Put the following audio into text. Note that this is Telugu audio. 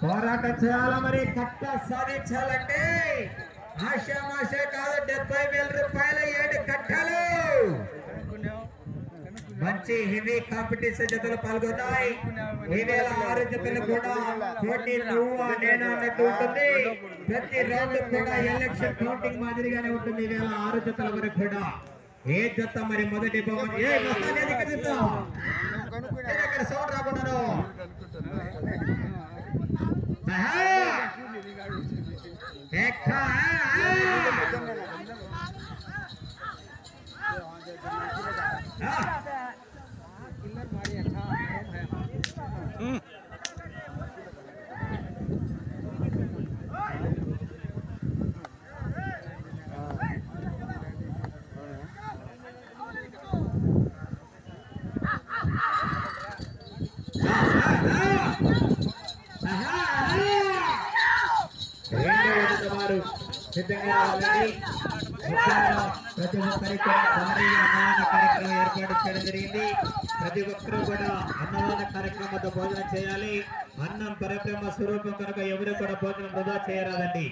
పోరాటం చేయాలా మరి కట్ట సాధించాలంటే ఆశామాషే కాదు 70,000 రూపాయల 7 కట్టలు మంచి హెవీ కాంపిటీషన్ జతలు పాల్గొన్నాయి. ఈ వేళ 6 జతలు కూడా పోటీ నువ్వు నేను అన్నట్టు ఉంటుంది. ప్రతి రౌండ్ కూడా ఎలక్షన్ కౌంటింగ్ మాదిరిగానే ఉంటుంది. ఈ వేళ 6 జతల వరకు కూడా ఏ జత మరి మొదటి బహుమతి సౌండ్ రాకుండా సిద్ధంగా ప్రతి ఒక్కరికి భారీ అన్నదాన కార్యక్రమం ఏర్పాటు చేయడం జరిగింది. ప్రతి ఒక్కరూ కూడా అన్నదాన కార్యక్రమంతో భోజనం చేయాలి. అన్నం పరబ్రహ్మ స్వరూపం కనుక ఎవరు కూడా భోజనం వృధా చేయరాదండి.